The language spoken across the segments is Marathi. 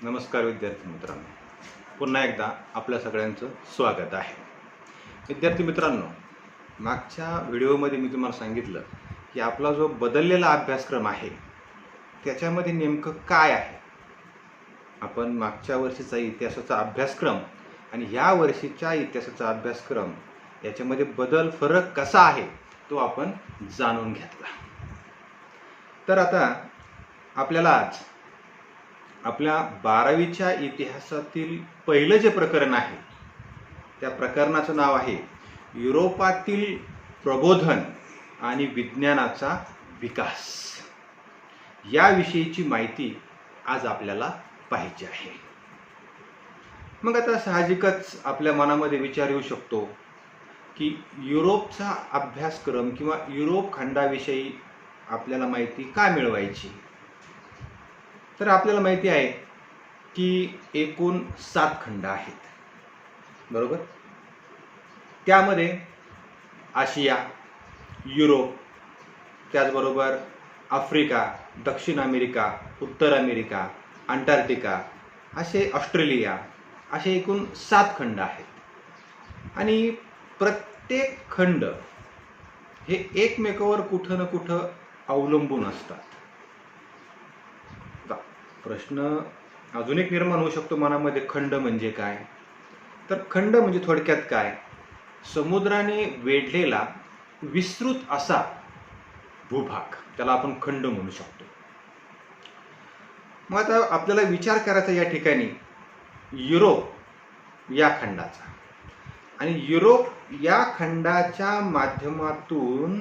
नमस्कार विद्यार्थी मित्रांनो, पुन्हा एकदा आपल्या सगळ्यांचं स्वागत आहे. विद्यार्थी मित्रांनो, मागच्या व्हिडिओमध्ये मी तुम्हाला सांगितलं की आपला जो बदललेला अभ्यासक्रम आहे त्याच्यामध्ये नेमकं काय आहे. आपण मागच्या वर्षीचा इतिहासाचा अभ्यासक्रम आणि ह्या वर्षीच्या इतिहासाचा अभ्यासक्रम याच्यामध्ये फरक कसा आहे तो आपण जाणून घेतला. तर आता आपल्याला आज आपल्या 12वीच्या इतिहासातील पहिलं जे प्रकरण आहे त्या प्रकरणाचं नाव आहे युरोपातील प्रबोधन आणि विज्ञानाचा विकास. याविषयीची माहिती आज आपल्याला पाहिजे आहे. मग आता साहजिकच आपल्या मनामध्ये विचार येऊ शकतो की युरोपचा अभ्यासक्रम किंवा युरोप खंडाविषयी आपल्याला माहिती का मिळवायची. तर आपल्याला माहिती आहे की एकूण 7 खंड आहेत, बरोबर. त्यामध्ये आशिया, युरोप, त्याचबरोबर आफ्रिका, दक्षिण अमेरिका, उत्तर अमेरिका, अंटार्क्टिका, असे ऑस्ट्रेलिया, असे एकूण 7 खंड आहेत. आणि प्रत्येक खंड हे एकमेकावर कुठं ना कुठं अवलंबून असतात. प्रश्न अजून एक निर्माण होऊ शकतो मनामध्ये, खंड म्हणजे काय. तर खंड म्हणजे थोडक्यात काय, समुद्राने वेढलेला विस्तृत असा भूभाग, त्याला आपण खंड म्हणू शकतो. मग आता आपल्याला विचार करायचा या ठिकाणी युरोप या खंडाचा, आणि युरोप या खंडाच्या माध्यमातून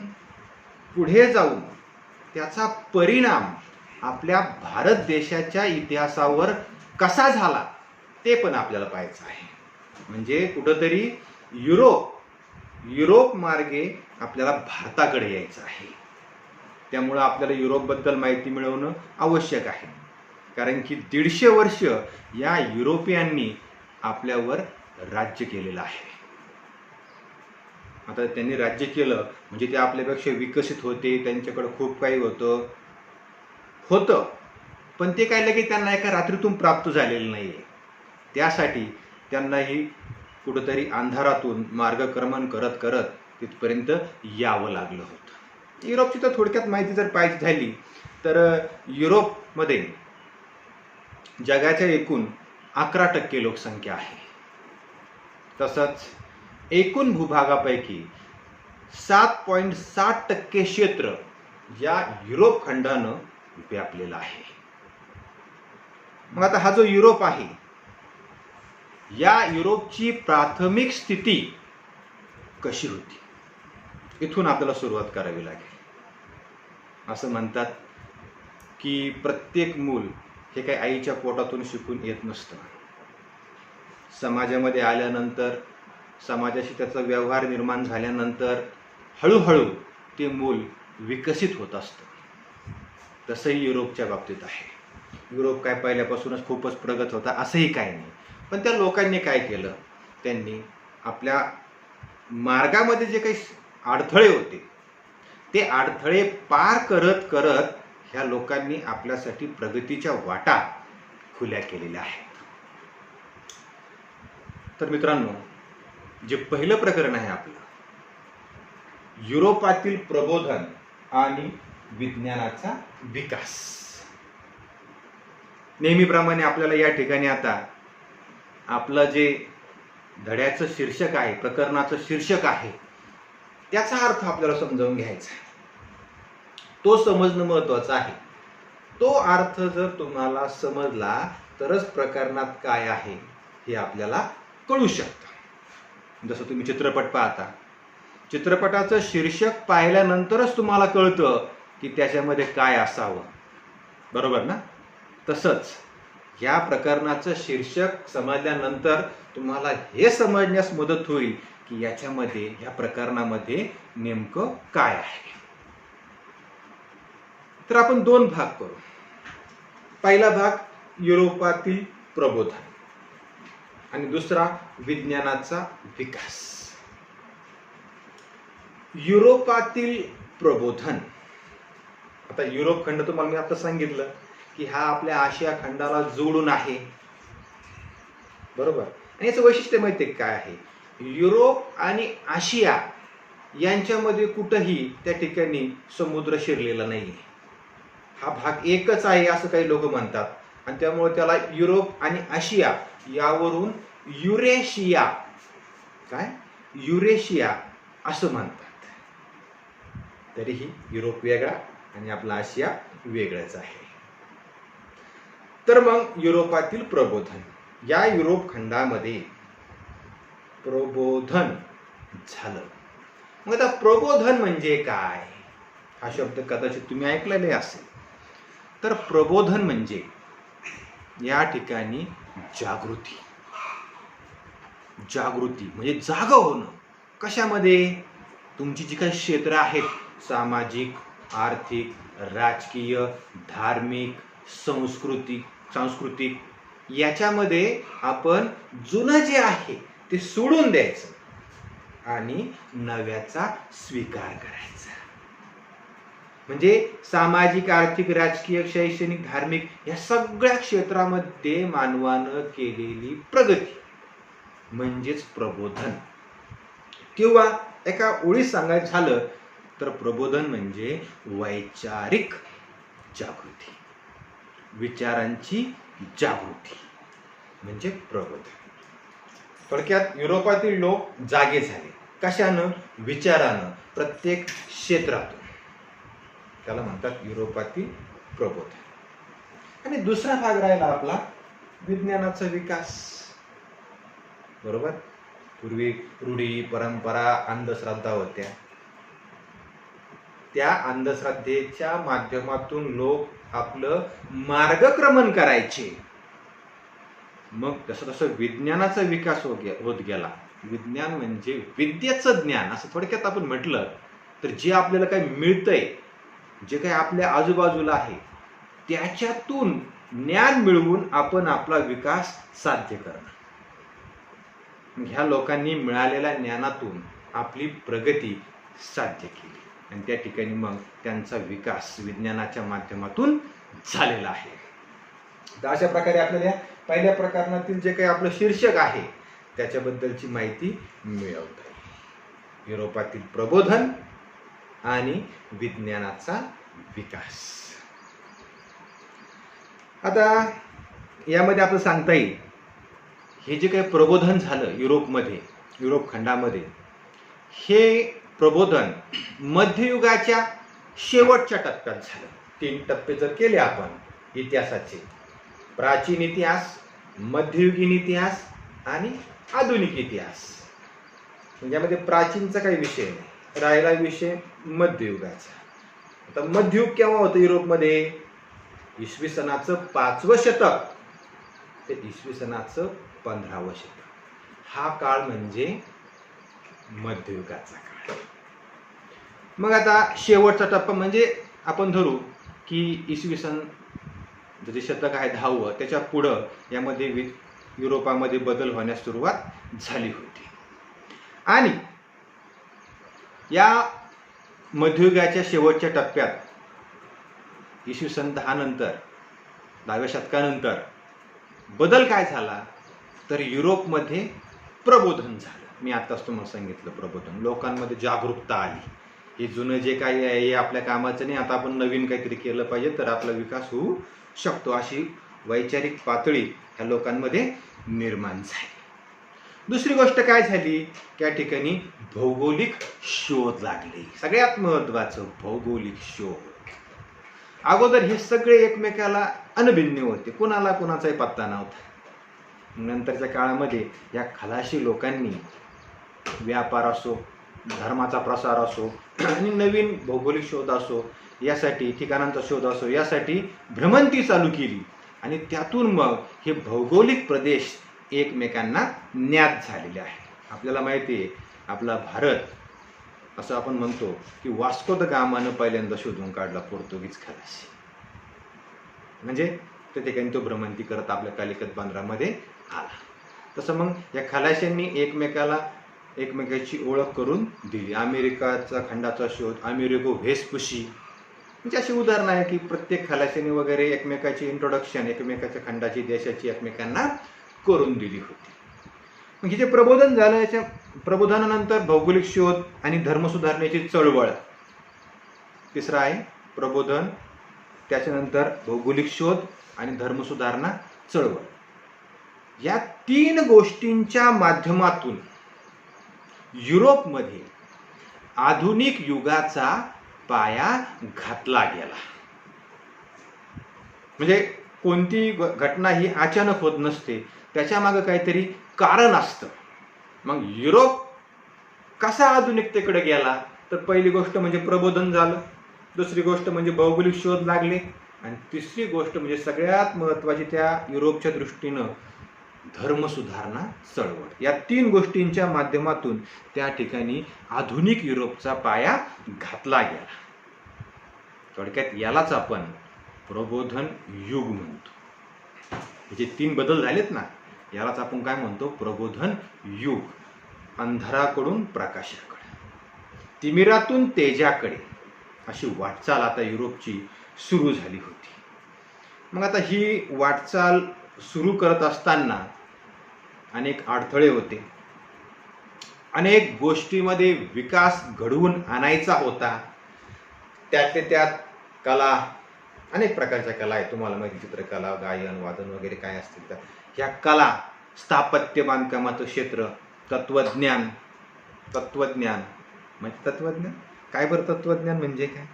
पुढे जाऊन त्याचा परिणाम आपल्या भारत देशाच्या इतिहासावर कसा झाला ते पण आपल्याला पाहायचं आहे. म्हणजे कुठंतरी युरोप मार्गे आपल्याला भारताकडे यायचं आहे. त्यामुळं आपल्याला युरोपबद्दल माहिती मिळवणं आवश्यक आहे, कारण की 150 वर्ष या युरोपियांनी आपल्यावर राज्य केलेलं आहे. आता त्यांनी राज्य केलं म्हणजे ते आपल्यापेक्षा विकसित होते, त्यांच्याकडे खूप काही होतं, पण ते काय लगेच त्यांना एका रात्रीतून प्राप्त झालेलं नाही आहे. त्यासाठी त्यांनाही कुठंतरी अंधारातून मार्गक्रमण करत करत तिथपर्यंत यावं लागलं होतं. युरोपची तर थोडक्यात माहिती जर पाहिजे झाली तर युरोपमध्ये जगाच्या एकूण 11% लोकसंख्या आहे. तसंच एकूण भूभागापैकी 7.7% क्षेत्र या युरोप खंडानं व्यापलेला आहे. मग आता हा जो युरोप आहे, या युरोपची प्राथमिक स्थिती कशी होती, इथून आपल्याला सुरुवात करावी लागेल. असं म्हणतात की प्रत्येक मूल हे काही आईच्या पोटातून शिकून येत नसतं. समाजामध्ये आल्यानंतर, समाजाशी त्याचा व्यवहार निर्माण झाल्यानंतर हळूहळू ते मूल विकसित होत असतं. तसंही युरोपच्या बाबतीत आहे. युरोप काय पहिल्यापासूनच खूपच प्रगत होता असंही काही नाही, पण त्या लोकांनी काय केलं, त्यांनी आपल्या मार्गामध्ये जे काही अडथळे होते ते अडथळे पार करत करत ह्या लोकांनी आपल्यासाठी प्रगतीच्या वाटा खुल्या केलेल्या आहेत. तर मित्रांनो, जे पहिलं प्रकरण आहे आपलं, युरोपातील प्रबोधन आणि विज्ञानाचा विकास. नेहमीप्रमाणे आपल्याला या ठिकाणी आता आपलं जे धड्याचं शीर्षक आहे, प्रकरणाचं शीर्षक आहे, त्याचा अर्थ आपल्याला समजावून घ्यायचा आहे. तो समजणं महत्वाचं आहे. तो अर्थ जर तुम्हाला समजला तरच प्रकरणात काय आहे हे आपल्याला कळू शकतं. जसं तुम्ही चित्रपट पाहता, चित्रपटाचं शीर्षक पाहिल्यानंतरच तुम्हाला कळतं की त्याच्यामध्ये काय असावं, बरोबर ना. तसंच या प्रकरणाचं शीर्षक समजल्यानंतर तुम्हाला हे समजण्यास मदत होईल की याच्यामध्ये, या प्रकरणामध्ये नेमकं काय आहे. तर आपण 2 भाग करू. पहिला भाग युरोपातील प्रबोधन आणि दुसरा विज्ञानाचा विकास. युरोपातील प्रबोधन. आता युरोप खंड तुम्हाला मी आता सांगितलं की हा आपल्या आशिया खंडाला जोडून आहे, बरोबर. आणि याचं वैशिष्ट्य माहिती काय आहे, युरोप आणि आशिया यांच्यामध्ये कुठंही त्या ठिकाणी समुद्र शिरलेला नाही. हा भाग एकच आहे असं काही लोक म्हणतात, आणि त्यामुळे त्याला युरोप आणि आशिया यावरून युरेशिया, काय युरेशिया असं म्हणतात. तरीही युरोप वेगळा आणि आपला आशिया वेगळाच आहे. तर मग युरोपातील प्रबोधन, या युरोप खंडामध्ये प्रबोधन झालं. मग आता प्रबोधन म्हणजे काय, हा शब्द कदाचित तुम्ही ऐकलेले असेल. तर प्रबोधन म्हणजे या ठिकाणी जागृती. जागृती म्हणजे जागा होणं. कशामध्ये, तुमची जी काही क्षेत्र आहेत, सामाजिक, आर्थिक, राजकीय, धार्मिक, सांस्कृतिक, याच्यामध्ये आपण जुनं जे आहे ते सोडून द्यायचं आणि नव्याचा स्वीकार करायचा. म्हणजे सामाजिक, आर्थिक, राजकीय, शैक्षणिक, धार्मिक या सगळ्या क्षेत्रामध्ये मानवानं केलेली प्रगती म्हणजेच प्रबोधन. किंवा एका ओळीत सांगायचं झालं तर प्रबोधन म्हणजे वैचारिक जागृती, विचारांची जागृती म्हणजे प्रबोधन. थोडक्यात युरोपातील लोक जागे झाले. कशानं, विचारानं, प्रत्येक क्षेत्रातून. त्याला म्हणतात युरोपातील प्रबोधन. आणि दुसरा भाग राहिला आपला विज्ञानाचा विकास, बरोबर. पूर्वी रूढी, परंपरा, अंधश्रद्धा होत्या. त्या अंधश्रद्धेच्या माध्यमातून लोक आपलं मार्गक्रमण करायचे. मग तसं तसं विज्ञानाचा विकास होत गेला. विज्ञान म्हणजे विद्येचं ज्ञान असं थोडक्यात आपण म्हटलं तर जे आपल्याला काही मिळतंय, जे काही आपल्या आजूबाजूला आहे त्याच्यातून ज्ञान मिळवून आपण आपला विकास साध्य करणं. ह्या लोकांनी मिळालेल्या ज्ञानातून आपली प्रगती साध्य केली आणि त्या ठिकाणी मग त्यांचा विकास विज्ञानाच्या माध्यमातून झालेला आहे. तर अशा प्रकारे आपल्याला पहिल्या प्रकरणातील जे काही आपलं शीर्षक आहे त्याच्याबद्दलची माहिती मिळवता येईल. युरोपातील प्रबोधन आणि विज्ञानाचा विकास. आता यामध्ये आपलं सांगता येईल हे जे काही प्रबोधन झालं युरोपमध्ये, युरोप खंडामध्ये, हे प्रबोधन मध्ययुगाच्या शेवटच्या टप्प्यात झालं. 3 टप्पे जर केले आपण इतिहासाचे, प्राचीन इतिहास, मध्ययुगीन इतिहास आणि आधुनिक इतिहास. यामध्ये प्राचीनचा काही विषय नाही, राहिला विषय मध्ययुगाचा. आता मध्ययुग केव्हा होतं युरोपमध्ये, इसवी सनाचं 5वं शतक ते इसवी सनाचं 15वं शतक. हा काळ म्हणजे मध्ययुगाचा काळ. मग आता शेवटचा टप्पा म्हणजे आपण धरू की इसवी सन जे शतक आहे 10वं, त्याच्या पुढं यामध्ये युरोपामध्ये बदल होण्यास सुरुवात झाली होती. आणि या मध्ययुगाच्या शेवटच्या टप्प्यात इसवी सन 10 नंतर, 10व्या शतकानंतर बदल काय झाला तर युरोपमध्ये प्रबोधन झालं. मी आताच तुम्हाला सांगितलं प्रबोधन. लोकांमध्ये जागरूकता आली. हे जुनं जे काही आहे हे आपल्या कामाचं नाही, आता आपण नवीन काहीतरी केलं पाहिजे तर आपला विकास होऊ शकतो, अशी वैचारिक पातळी ह्या लोकांमध्ये निर्माण झाली. दुसरी गोष्ट काय झाली, त्या ठिकाणी भौगोलिक शोध लागले. सगळ्यात महत्वाचं भौगोलिक शोध. अगोदर हे सगळे एकमेकाला अनभिज्ञ होते, कुणाला कुणाचाही पत्ता नव्हता. नंतरच्या काळामध्ये या खलाशी लोकांनी व्यापार असो, धर्माचा प्रसार असो आणि नवीन भौगोलिक शोध असो, यासाठी ठिकाणांचा शोध असो, यासाठी भ्रमंती चालू केली आणि त्यातून मग हे भौगोलिक प्रदेश एकमेकांना ज्ञात झालेले आहे. आपल्याला माहिती आहे आपला भारत असं आपण म्हणतो की वास्को द गामानं पहिल्यांदा शोधून काढला पोर्तुगीज खलाशी. म्हणजे त्या ठिकाणी तो भ्रमंती करत आपल्या कालिकत बंदरामध्ये आला. तसं मग या खलाशांनी एकमेकाची ओळख करून दिली. अमेरिकाचा खंडाचा शोध अमेरिगो व्हेस्पुशी म्हणजे अशी उदाहरणं आहे की प्रत्येक खलाशाने वगैरे एकमेकाची इंट्रोडक्शन, एकमेकाच्या खंडाची, देशाची एकमेकांना करून दिली होती. मग हे जे प्रबोधन झालं, याच्या प्रबोधनानंतर भौगोलिक शोध आणि धर्मसुधारणेची चळवळ. तिसरा आहे प्रबोधन, त्याच्यानंतर भौगोलिक शोध आणि धर्मसुधारणा चळवळ. या 3 गोष्टींच्या माध्यमातून युरोपमध्ये आधुनिक युगाचा पाया घातला गेला. म्हणजे कोणती घटना ही अचानक होत नसते, त्याच्या मागे काहीतरी कारण असतं. मग युरोप कसा आधुनिकतेकडे गेला, तर पहिली गोष्ट म्हणजे प्रबोधन झालं, दुसरी गोष्ट म्हणजे भौगोलिक शोध लागले, आणि तिसरी गोष्ट म्हणजे सगळ्यात महत्त्वाची त्या युरोपच्या दृष्टीनं धर्मसुधारणा चळवळ. या 3 गोष्टींच्या माध्यमातून त्या ठिकाणी आधुनिक युरोपचा पाया घातला गेला. थोडक्यात यालाच आपण प्रबोधन युग म्हणतो. जे 3 बदल झालेत ना, यालाच आपण काय म्हणतो, प्रबोधन युग. अंधाराकडून प्रकाशाकडे, तिमिरातून तेजाकडे अशी वाटचाल आता युरोपची सुरू झाली होती. मग आता ही वाटचाल सुरू करत असताना अनेक अडथळे होते. अनेक गोष्टीमध्ये विकास घडवून आणायचा होता. त्यातले त्यात कला, अनेक प्रकारच्या कला आहेत, तुम्हाला माहिती, चित्रकला, गायन, वादन वगैरे काय असतील तर ह्या कला, स्थापत्य बांधकामाचं क्षेत्र, तत्वज्ञान म्हणजे तत्वज्ञान काय, बरं तत्वज्ञान म्हणजे काय?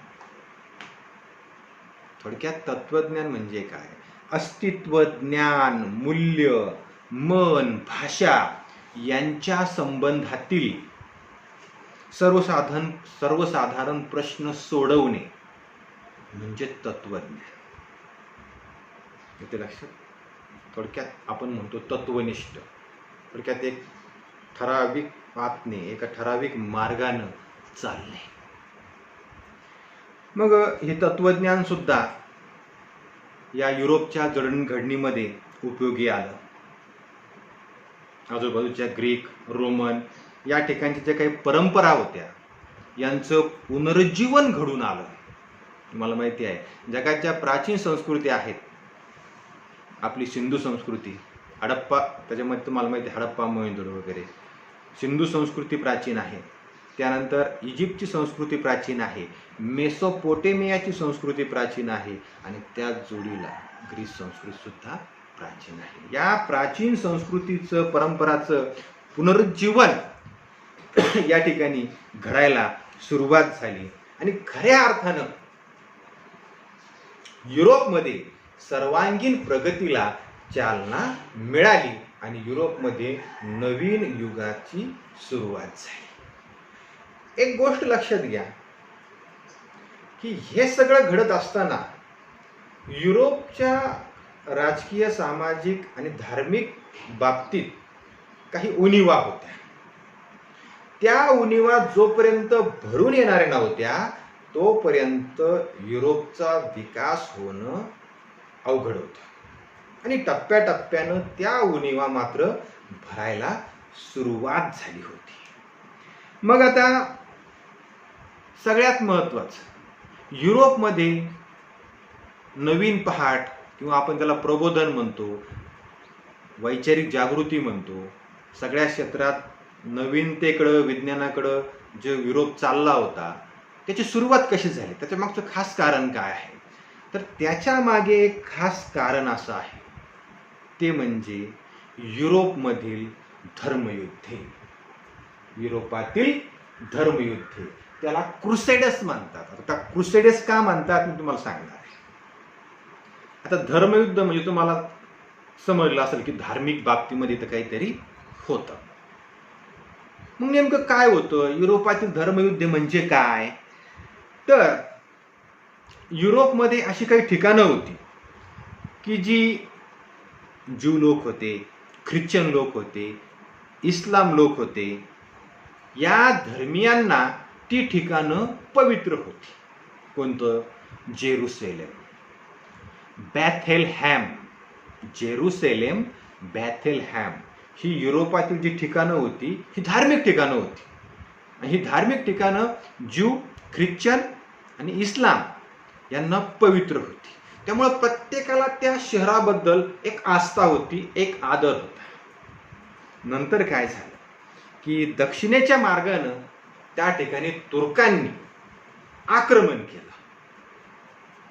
थोडक्यात तत्वज्ञान म्हणजे काय, अस्तित्व ज्ञान, मूल्य, मन, भाषा यांच्या संबंधातील सर्वसाधारण प्रश्न सोडवणे म्हणजे तत्वज्ञान. येते लक्षात? थोडक्यात आपण म्हणतो तत्वनिष्ठ. थोडक्यात एक ठराविक पाथने, एका ठराविक मार्गानं चालणे. मग हे तत्वज्ञान सुद्धा या युरोपच्या जडणघडणीमध्ये उपयोगी आलं. आजूबाजूच्या ग्रीक, रोमन या ठिकाणच्या ज्या काही परंपरा होत्या यांचं पुनरुज्जीवन घडून आलं. तुम्हाला माहिती आहे, जगाच्या प्राचीन संस्कृती आहेत. आपली सिंधू संस्कृती, हडप्पा, त्याच्यामध्ये तुम्हाला माहिती आहे हडप्पा, मोहेंजोदडो वगैरे, सिंधू संस्कृती प्राचीन आहे. त्यानंतर इजिप्तची संस्कृती प्राचीन आहे, मेसोपोटेमियाची संस्कृती प्राचीन आहे, आणि त्या जोडीला ग्रीस संस्कृती सुद्धा प्राचीन आहे. या प्राचीन संस्कृतीचं, परंपराचं पुनरुज्जीवन या ठिकाणी घडायला सुरुवात झाली, आणि खऱ्या अर्थानं युरोपमध्ये सर्वांगीण प्रगतीला चालना मिळाली आणि युरोपमध्ये नवीन युगाची सुरुवात झाली. एक गोष्ट लक्षात घ्या की हे सगळं घडत असताना युरोपच्या राजकीय, सामाजिक आणि धार्मिक बाबतीत काही उणिवा होत्या. त्या उणिवा जोपर्यंत भरून येणाऱ्या नव्हत्या तोपर्यंत युरोपचा विकास होणं अवघड होतं, आणि टप्प्याटप्प्यानं त्या उणिवा मात्र भरायला सुरुवात झाली होती. मग आता सगळ्यात महत्त्वाचं, युरोपमध्ये नवीन पहाट किंवा आपण त्याला प्रबोधन म्हणतो, वैचारिक जागृती म्हणतो, सगळ्या क्षेत्रात नवीनतेकडं, विज्ञानाकडं जो युरोप चालला होता त्याची सुरुवात कशी झाली, त्याच्या मागचं खास कारण काय आहे, तर त्याच्या मागे एक खास कारण असं आहे, ते म्हणजे युरोपमधील धर्मयुद्धे. युरोपातील धर्मयुद्धे, त्याला क्रुसेडस म्हणतात. आता क्रुसेडस का म्हणतात मी तुम्हाला सांगणार आहे. आता धर्मयुद्ध म्हणजे तुम्हाला समजलं असेल की धार्मिक बाबतीमध्ये तर काहीतरी होतं. मग नेमकं काय होतं, युरोपातील धर्मयुद्ध म्हणजे काय, तर युरोपमध्ये अशी काही ठिकाणं होती की जी ज्यू लोक होते, ख्रिश्चन लोक होते, इस्लाम लोक होते, या धर्मियांना ती ठिकाणं पवित्र होती. कोणतं? जेरुसलेम, बॅथेलहॅम. जेरुसलेम, बॅथेलहॅम ही युरोपातील जी ठिकाणं होती ही धार्मिक ठिकाणं होती. आणि ही धार्मिक ठिकाणं ज्यू, ख्रिश्चन आणि इस्लाम यांना पवित्र होती. त्यामुळे प्रत्येकाला त्या शहराबद्दल एक आस्था होती, एक आदर होता. नंतर काय झालं की दक्षिणेच्या मार्गानं त्या ठिकाणी तुर्कांनी आक्रमण केलं,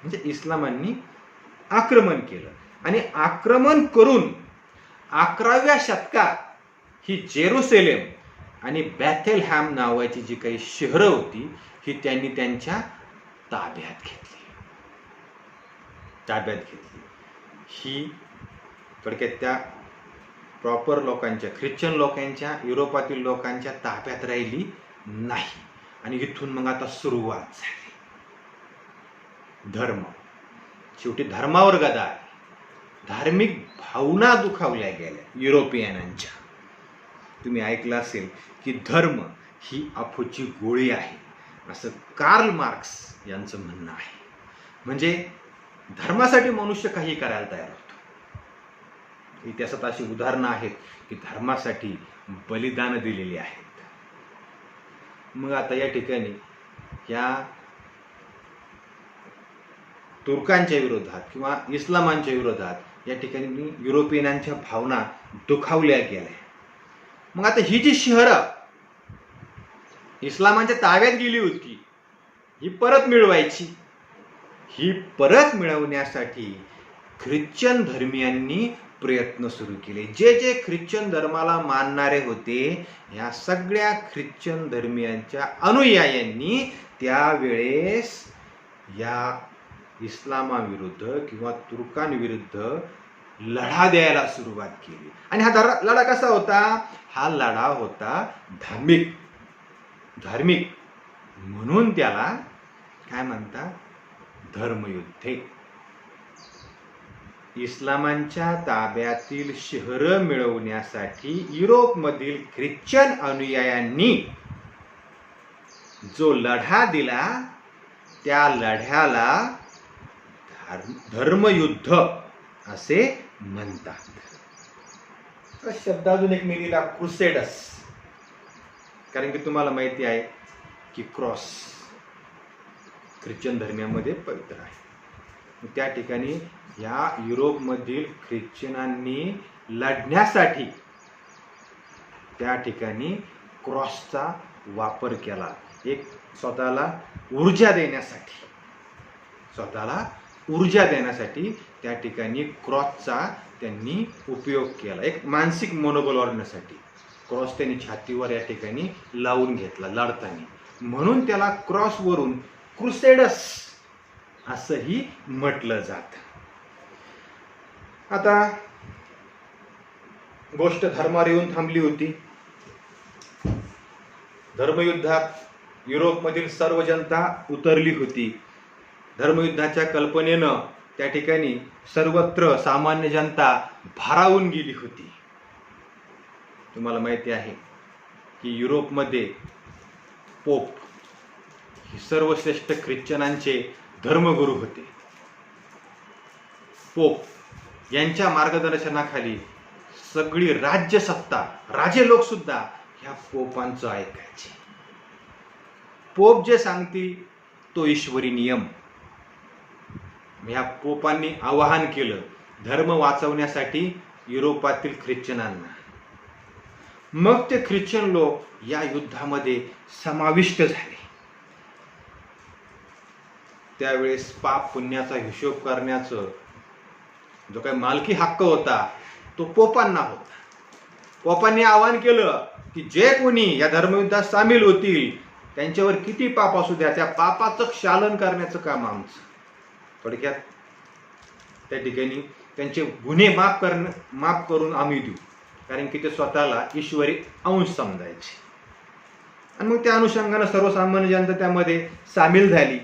म्हणजे इस्लामांनी आक्रमण केलं. आणि आक्रमण करून 11व्या शतकात ही जेरुसलेम आणि बेथलेहम नावाची जी काही शहरं होती ही त्यांनी त्यांच्या ताब्यात घेतली. ही थोडक्यात त्या प्रॉपर लोकांच्या, ख्रिश्चन लोकांच्या, युरोपातील लोकांच्या ताब्यात राहिली नाही. आणि इथून मग आता सुरुवात झाली. धर्म, शेवटी धर्मावर गदा आली. धार्मिक भावना दुखावल्या गेल्या युरोपियनांच्या. तुम्ही ऐकलं असेल की धर्म ही अफूची गोळी आहे, असं कार्ल मार्क्स यांचं म्हणणं आहे. म्हणजे धर्मासाठी मनुष्य काही करायला तयार होतो. इतिहासात अशी उदाहरणं आहेत की धर्मासाठी बलिदान दिलेली आहेत. मग आता या ठिकाणी या तुर्कांच्या विरोधात किंवा इस्लामांच्या विरोधात या ठिकाणी युरोपियनांच्या भावना दुखावल्या गेल्या. मग आता ही जी शहरं इस्लामांच्या ताब्यात गेली होती ही परत मिळवायची. ही परत मिळवण्यासाठी ख्रिश्चन धर्मियांनी प्रयत्न सुरू केले. जे जे ख्रिश्चन धर्माला मानणारे होते या सगळ्या ख्रिश्चन धर्मियांच्या अनुयायांनी त्यावेळेस या इस्लामाविरुद्ध किंवा तुर्कांविरुद्ध लढा द्यायला सुरुवात केली. आणि हा लढा कसा होता? हा लढा होता धार्मिक. म्हणून त्याला काय म्हणतात? धर्मयुद्धे. इस्लामांच्या ताब्यातील शहरं मिळवण्यासाठी युरोपमधील ख्रिश्चन अनुयायांनी जो लढा दिला त्या लढ्याला धर्मयुद्ध असे म्हणतात. शब्द अजून एक मी लिहिला, क्रुसेडस. कारण की तुम्हाला माहिती आहे की क्रॉस ख्रिश्चन धर्मियामध्ये पवित्र आहे. त्या ठिकाणी या युरोपमधील ख्रिश्चनांनी लढण्यासाठी त्या ठिकाणी क्रॉसचा वापर केला. एक स्वतःला ऊर्जा देण्यासाठी त्या ठिकाणी क्रॉसचा त्यांनी उपयोग केला. एक मानसिक मनोबल वाढवण्यासाठी क्रॉस त्यांनी छातीवर या ठिकाणी लावून घेतला लढताना. म्हणून त्याला क्रॉसवरून क्रुसेडस असंही म्हटलं जातं. आता गोष्ट धर्मावर येऊन थांबली होती. धर्मयुद्धात युरोपमधील सर्व जनता उतरली होती. धर्मयुद्धाच्या कल्पनेनं त्या ठिकाणी सर्वत्र सामान्य जनता भारावून गेली होती. तुम्हाला माहिती आहे की युरोपमध्ये पोप हे सर्वश्रेष्ठ ख्रिश्चनांचे धर्मगुरू होते. पोप यांच्या मार्गदर्शनाखाली सगळी राज्यसत्ता, राजे लोक सुद्धा ह्या पोपांचं ऐकायचे. पोप जे सांगतील तो ईश्वरी नियम. ह्या पोपांनी आवाहन केलं धर्म वाचवण्यासाठी युरोपातील ख्रिश्चनांना. मग ते ख्रिश्चन लोक या युद्धामध्ये समाविष्ट झाले. त्यावेळेस पाप पुण्याचा हिशोब करण्याचं जो काही मालकी हक्क होता तो पोपांना होता. पोपांनी आवाहन केलं की जे कोणी या धर्मयुद्धात सामील होतील त्यांच्यावर किती पाप असू द्या, त्या पापाचं क्षालन करण्याचं काम आमचं. थोडक्यात त्या ठिकाणी त्यांचे गुन्हे माफ करून आम्ही देऊ, कारण की ते स्वतःला ईश्वरी अंश समजायचे. आणि मग त्या अनुषंगाने सर्वसामान्य जनता त्यामध्ये सामील झाली.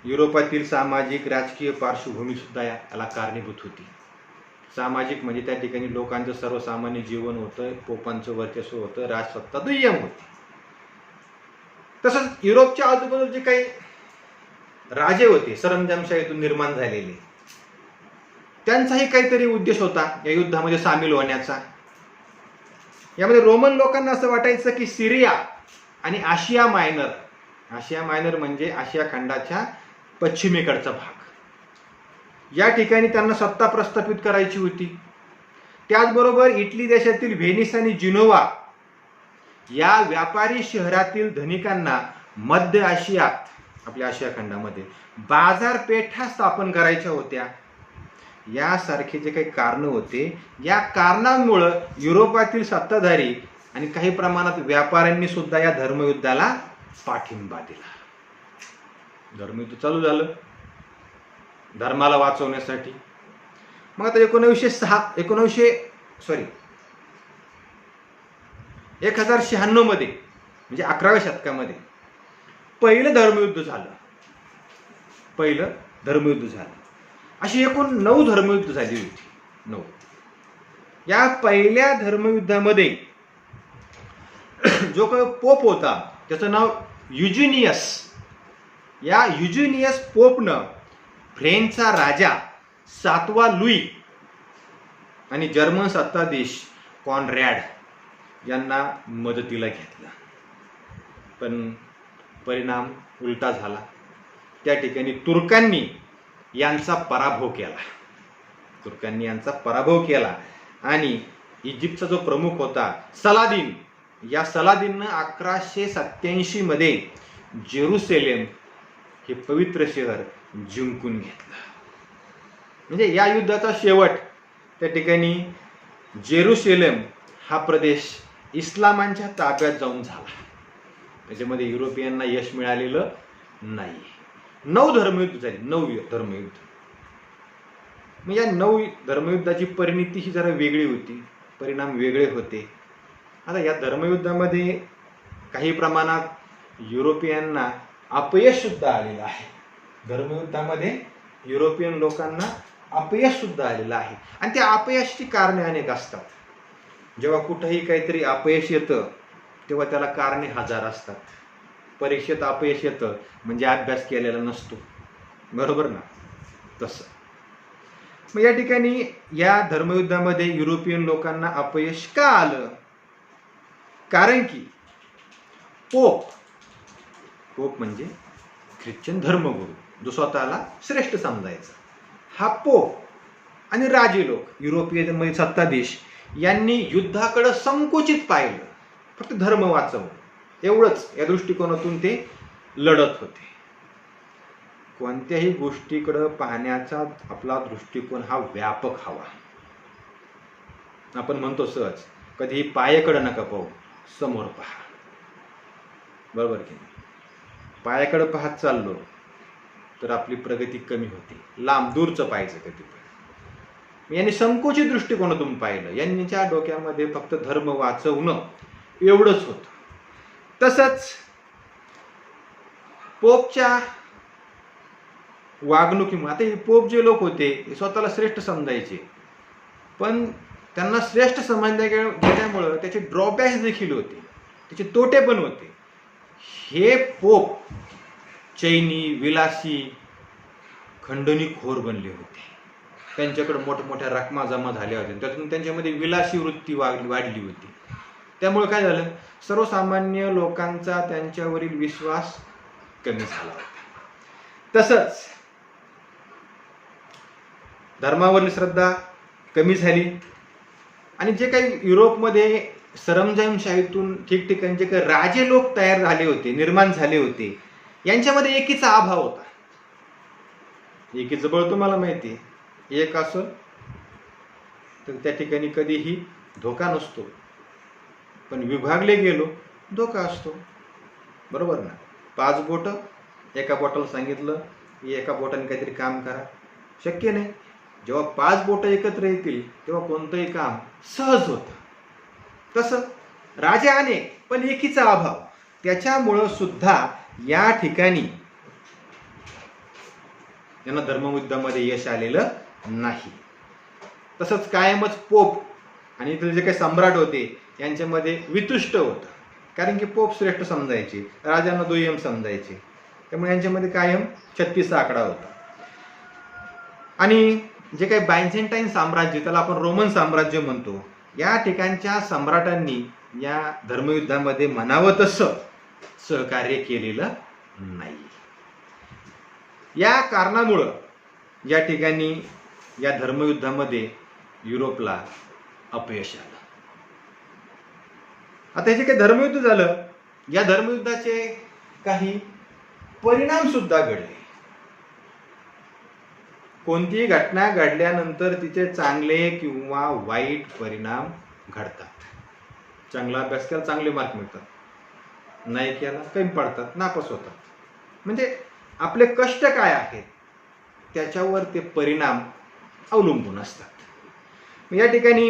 युरोपातील सामाजिक राजकीय पार्श्वभूमी सुद्धा याला कारणीभूत होती. सामाजिक म्हणजे त्या ठिकाणी लोकांचं सर्वसामान्य जीवन होतं, पोपांचं वर्चस्व होतं, राजसत्ता दुय्यम होती. तसंच युरोपच्या आजूबाजूला जे काही राजे होते सरंजामशाहीतून निर्माण झालेले, त्यांचाही काहीतरी उद्देश होता या युद्धामध्ये सामील होण्याचा. यामध्ये रोमन लोकांना असं वाटायचं की सिरिया आणि आशिया मायनर म्हणजे आशिया खंडाच्या पश्चिमेकडचा भाग, या ठिकाणी त्यांना सत्ता प्रस्थापित करायची होती. त्याचबरोबर इटली देशातील व्हेनिस आणि जिनोवा या व्यापारी शहरातील धनिकांना मध्य आशियात, आपल्या आशिया खंडामध्ये बाजारपेठा स्थापन करायच्या होत्या. यासारखे जे काही कारणं होते, या कारणांमुळं युरोपातील सत्ताधारी आणि काही प्रमाणात व्यापाऱ्यांनी सुद्धा या धर्मयुद्धाला पाठिंबा दिला. धर्मयुद्ध चालू झालं धर्माला वाचवण्यासाठी. मग आता 1096 मध्ये म्हणजे 11व्या शतकामध्ये पहिलं धर्मयुद्ध झालं. अशी एकूण 9 धर्मयुद्ध झाली होती. 9. या पहिल्या धर्मयुद्धामध्ये जो काही पोप होता त्याचं नाव युजिनियस. या युजिनियस पोपनं फ्रेंचचा राजा 7वा लुई आणि जर्मन सत्ताधीश कॉनरॅड यांना मदतीला घेतलं. पण परिणाम उलटा झाला. त्या ठिकाणी तुर्कांनी यांचा पराभव केला आणि इजिप्तचा जो प्रमुख होता सलादिन, या सलादिननं 1187 मध्ये जेरुसलेम हे पवित्र शहर जिंकून घेतलं. म्हणजे या युद्धाचा शेवट त्या ठिकाणी जेरुसलेम हा प्रदेश इस्लामांच्या ताब्यात जाऊन झाला. त्याच्यामध्ये युरोपियनना यश मिळालेलं नाही. 9 धर्मयुद्ध झाली. 9 धर्मयुद्ध. म्हणजे या 9 धर्मयुद्धाची परिणिती ही जरा वेगळी होती, परिणाम वेगळे होते. आता या धर्मयुद्धामध्ये काही प्रमाणात युरोपियनना अपयश सुद्धा आलेलं आहे. धर्मयुद्धामध्ये युरोपियन लोकांना अपयश सुद्धा आलेलं आहे आणि त्या अपयशाची कारणे अनेक असतात. जेव्हा कुठेही काहीतरी अपयश येतं तेव्हा त्याला कारणे हजार असतात. परीक्षेत अपयश येतं म्हणजे अभ्यास केलेला नसतो, बरोबर ना? तसं मग या ठिकाणी या धर्मयुद्धामध्ये युरोपियन लोकांना अपयश का आलं? कारण की पोप म्हणजे ख्रिश्चन धर्मगुरू, जो स्वतःला श्रेष्ठ समजायचा, हा पोप आणि राजे लोक, युरोपियन सत्ताधीश यांनी युद्धाकडे संकुचित पाहिलं. फक्त धर्म वाचवणं एवढंच या दृष्टिकोनातून ते लढत होते. कोणत्याही गोष्टीकडे पाहण्याचा आपला दृष्टिकोन हा व्यापक हवा. आपण म्हणतो सहज, कधीही पायाकडे नका पाहू, समोर पहा, बरोबर की नाही? पायाकडे पाहत चाललो तर आपली प्रगती कमी होते. लांब दूरचं पाहायचं कधी पण. यांनी संकुचित दृष्टिकोनातून पाहिलं. यांच्या डोक्यामध्ये फक्त धर्म वाचवणं एवढंच होतं. तसंच पोपच्या वागणुकीमुळे, आता हे पोप जे लोक होते हे स्वतःला श्रेष्ठ समजायचे, पण त्यांना श्रेष्ठ समजल्या गेल्यामुळं त्याचे ड्रॉबॅक्स देखील होते, त्याचे तोटे पण होते. हे पोप चैनी, विलासी, खंडणीखोर बनले होते. त्यांच्याकडे मोठमोठ्या रकमा जमा झाल्या होत्या, त्यातून त्यांच्यामध्ये विलासी वृत्ती वाढली होती. त्यामुळे काय झालं, सर्वसामान्य लोकांचा त्यांच्यावरील विश्वास कमी झाला होता. तसंच धर्मावरील श्रद्धा कमी झाली आणि जे काही युरोपमध्ये सरंजामशाहीतून ठिकठिकाणी जे काही राजे लोक तयार झाले होते, निर्माण झाले होते, यांच्यामध्ये एकीचा अभाव होता. एकीचं बळ तुम्हाला माहिती आहे, एक असं तर त्या ठिकाणी कधीही धोका नसतो, पण विभागले गेलो धोका असतो, बरोबर ना? 5 बोटं, एका बोटाला सांगितलं की एका बोटाने काहीतरी काम करा, शक्य नाही. जेव्हा 5 बोटं एकत्र येतील तेव्हा कोणतंही काम सहज होतं. तसं राजा अनेक पण एकीचा अभाव, त्याच्यामुळं सुद्धा या ठिकाणी यांना धर्मयुद्धामध्ये यश आलेलं नाही. तसंच कायमच पोप आणि इथले जे काही सम्राट होते यांच्यामध्ये वितुष्ट होतं, कारण की पोप श्रेष्ठ समजायचे, राजांना दुय्यम समजायचे. त्यामुळे यांच्यामध्ये कायम 36 आकडा होता. आणि जे काही बायझेंटाईन साम्राज्य, त्याला आपण रोमन साम्राज्य म्हणतो, या ठिकाणच्या सम्राटांनी या धर्मयुद्धामध्ये म्हणावं तसं सहकार्य केलेलं नाही. या कारणामुळं या ठिकाणी या धर्मयुद्धामध्ये युरोपला अपयश आलं. आता हे जे काही धर्मयुद्ध झालं, या धर्मयुद्धाचे काही परिणाम सुद्धा घडले. कोणतीही घटना घडल्यानंतर तिचे चांगले किंवा वाईट परिणाम घडतात. चांगला अभ्यास केला चांगले मार्क मिळतात, नाही केला कमी पडतात, नापास होतात. म्हणजे आपले कष्ट काय आहेत त्याच्यावर ते परिणाम अवलंबून असतात. या ठिकाणी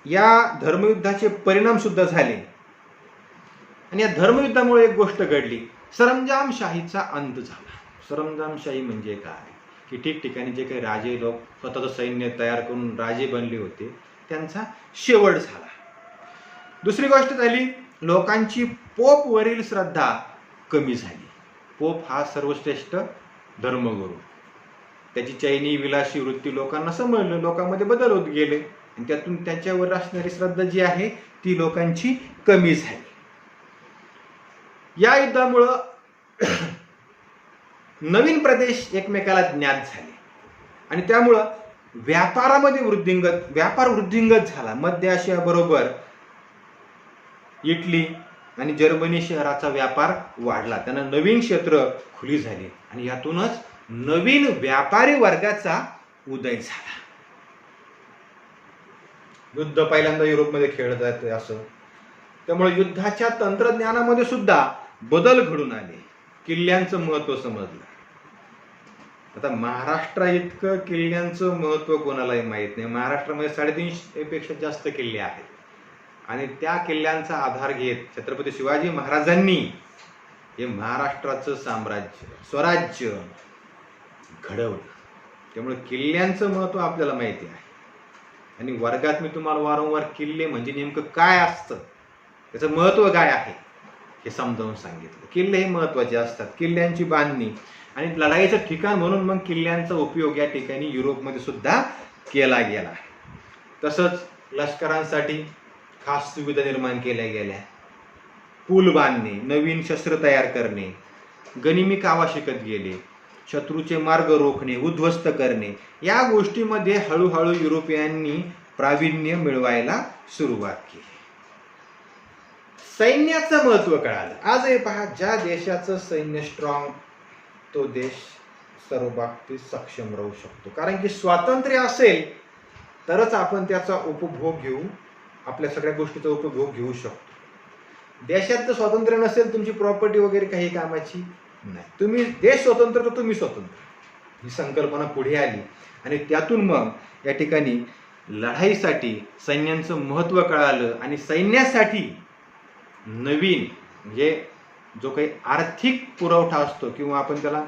या धर्मयुद्धाचे परिणाम सुद्धा झाले आणि या धर्मयुद्धामुळे एक गोष्ट घडली, सरंजामशाहीचा अंत झाला. सरंजामशाही म्हणजे काय की ठिकठिकाणी जे काही राजे लोक स्वतःचं सैन्य तयार करून राजे बनले होते त्यांचा शेवट झाला. दुसरी गोष्ट झाली, लोकांची पोपवरील श्रद्धा कमी झाली. पोप हा सर्वश्रेष्ठ धर्मगुरू, त्याची चैनी विलासी वृत्ती लोकांना समजलं, लोकांमध्ये बदल होत गेले आणि त्यातून त्याच्यावर असणारी श्रद्धा जी आहे ती लोकांची कमी झाली. या युद्धामुळं नवीन प्रदेश एकमेकाला ज्ञात झाले आणि त्यामुळं व्यापारामध्ये व्यापार वृद्धिंगत झाला. मध्य आशिया बरोबर इटली आणि जर्मनी शहराचा व्यापार वाढला, त्यांना नवीन क्षेत्र खुली झाली आणि यातूनच नवीन व्यापारी वर्गाचा उदय झाला. युद्ध पहिल्यांदा युरोपमध्ये खेळलं जाते असं, त्यामुळे युद्धाच्या तंत्रज्ञानामध्ये सुद्धा बदल घडून आले. किल्ल्यांचं महत्व समजलं. आता महाराष्ट्रा इतकं किल्ल्यांचं महत्व कोणालाही माहीत नाही. महाराष्ट्रामध्ये 350 पेक्षा जास्त किल्ले आहेत आणि त्या किल्ल्यांचा आधार घेत छत्रपती शिवाजी महाराजांनी हे महाराष्ट्राचं साम्राज्य स्वराज्य घडवलं. त्यामुळे किल्ल्यांचं महत्व आपल्याला माहिती आहे आणि वर्गात मी तुम्हाला वारंवार किल्ले म्हणजे नेमकं काय असतं, त्याचं महत्व काय आहे हे समजावून सांगितलं. किल्ले हे महत्वाचे असतात, किल्ल्यांची बांधणी आणि लढाईचं ठिकाण म्हणून मग किल्ल्यांचा उपयोग या ठिकाणी युरोपमध्ये सुद्धा केला गेला. तसंच लष्करांसाठी खास सुविधा निर्माण केल्या गेल्या. पूल बांधणे, नवीन शस्त्र तयार करणे, गनिमी कावा शिकत गेले, शत्रूचे मार्ग रोखणे, उद्ध्वस्त करणे, या गोष्टीमध्ये हळूहळू युरोपियांनी प्रावीण्य मिळवायला सुरुवात केली. सैन्याचं महत्व कळालं. आज हे पहा, ज्या देशाचं सैन्य स्ट्रॉंग तो देश सर्व बाबतीत सक्षम राहू शकतो. कारण की स्वातंत्र्य असेल तरच आपण त्याचा उपभोग घेऊ, आपल्या सगळ्या गोष्टीचा उपभोग घेऊ शकतो. देशात जर स्वातंत्र्य नसेल, तुमची प्रॉपर्टी वगैरे काही कामाची नाही. तुम्ही देश स्वतंत्र तर तुम्ही स्वतंत्र, ही संकल्पना पुढे आली आणि त्यातून मग या ठिकाणी लढाईसाठी सैन्यांचं महत्व कळालं आणि सैन्यासाठी नवीन म्हणजे जो काही आर्थिक पुरवठा असतो किंवा आपण त्याला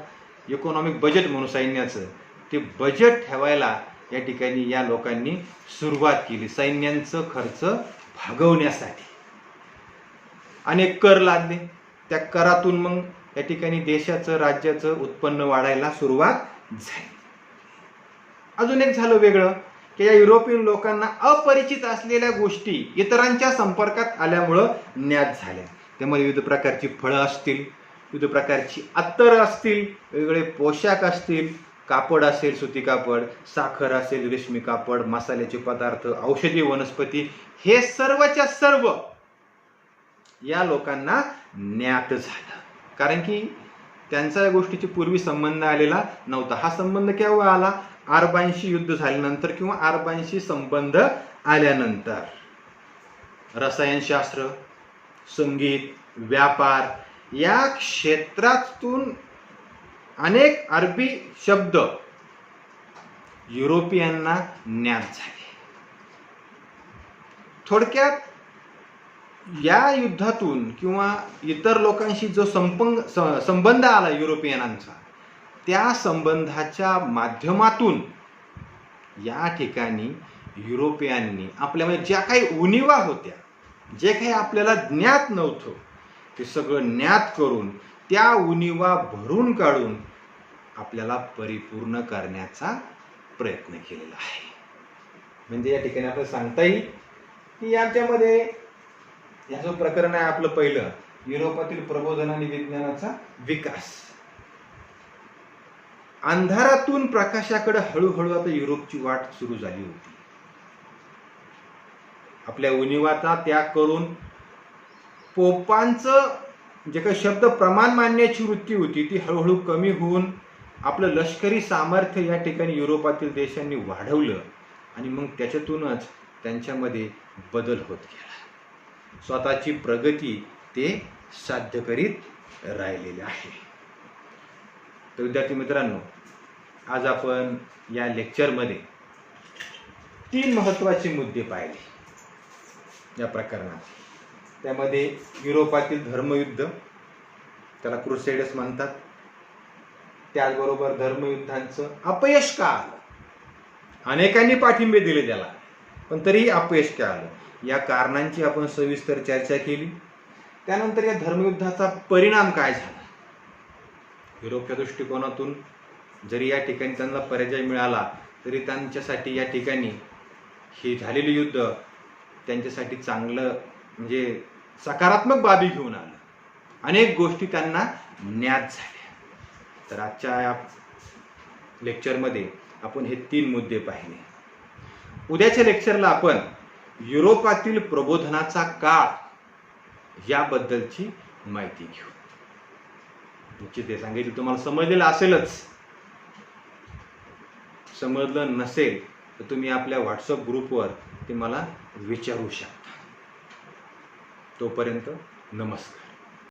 इकॉनॉमिक बजेट म्हणू सैन्याचं, ते बजेट ठेवायला या ठिकाणी या लोकांनी सुरुवात केली. सैन्यांचं खर्च भागवण्यासाठी अनेक कर लादले. त्या करातून मग या ठिकाणी देशाचं राज्याचं उत्पन्न वाढायला सुरुवात झाली. अजून एक झालं वेगळं की या युरोपियन लोकांना अपरिचित असलेल्या गोष्टी इतरांच्या संपर्कात आल्यामुळं ज्ञात झाल्या. त्यामुळे विविध प्रकारची फळं असतील, विविध प्रकारची अत्तर असतील, वेगवेगळे पोशाख असतील, कापड असेल सुती कापड, साखर असेल रेशमी कापड, मसाल्याचे पदार्थ, औषधी वनस्पती, हे सर्वच्या सर्व या लोकांना ज्ञात झालं. कारण की त्यांचा या गोष्टीची पूर्वी संबंध आलेला नव्हता. हा संबंध केव्हा आला? आरबांशी युद्ध झाल्यानंतर किंवा आरबांशी संबंध आल्यानंतर. रसायनशास्त्र, संगीत, व्यापार या क्षेत्रातून अनेक अरबी शब्द युरोपियांना ज्ञात झाले. थोडक्यात या युद्धातून किंवा इतर लोकांशी जो संबंध आला युरोपियनांचा, त्या संबंधाच्या माध्यमातून या ठिकाणी युरोपियांनी आपल्यामध्ये ज्या काही उणिवा होत्या, जे काही आपल्याला ज्ञात नव्हतं, ते सगळं ज्ञात करून त्या उणिवा भरून काढून आपल्याला परिपूर्ण करण्याचा प्रयत्न केलेला आहे. म्हणजे या ठिकाणी आपल्याला सांगता येईल की याच्यामध्ये या जो प्रकरण आहे आपलं पहिलं, युरोपातील प्रबोधन आणि विज्ञानाचा विकास, अंधारातून प्रकाशाकडे हळूहळू आता युरोपची वाट सुरू झाली होती. आपल्या उणिवाचा त्याग करून पोपांचं जे काही शब्द प्रमाण मानण्याची वृत्ती होती ती हळूहळू कमी होऊन आपलं लष्करी सामर्थ्य या ठिकाणी युरोपातील देशांनी वाढवलं आणि मग त्याच्यातूनच त्यांच्यामध्ये बदल होत गेला. स्वतःची प्रगती ते साध्य करीत राहिलेले आहे. तर विद्यार्थी मित्रांनो, आज आपण या लेक्चरमध्ये 3 महत्त्वाचे मुद्दे पाहिले या प्रकरणात. त्यामध्ये युरोपातील धर्मयुद्ध, त्याला क्रुसेडर्स म्हणतात, त्याचबरोबर धर्मयुद्धांचं अपयश का आलं, अनेकांनी पाठिंबे दिले त्याला पण तरीही अपयश का आलं, या कारणांची आपण सविस्तर चर्चा केली. त्यानंतर या धर्मयुद्धाचा परिणाम काय झाला, युरोपच्या दृष्टिकोनातून जरी या ठिकाणी त्यांना पराजय मिळाला तरी त्यांच्यासाठी या ठिकाणी हे झालेले युद्ध त्यांच्यासाठी चांगलं म्हणजे सकारात्मक बाबी घेऊन आलं. अनेक गोष्टी त्यांना ज्ञात झाल्या. तर आजच्या या लेक्चरमध्ये आपण हे 3 मुद्दे पाहिले. उद्याच्या लेक्चरला आपण युरोपातील प्रबोधनाचा काळ याबद्दलची माहिती घेऊ. निश्चित ते सांगितलं तुम्हाला समजलेलं असेलच. समजलं नसेल तर तुम्ही आपल्या व्हॉट्सअप ग्रुपवर ते मला विचारू शकता. तोपर्यंत नमस्कार.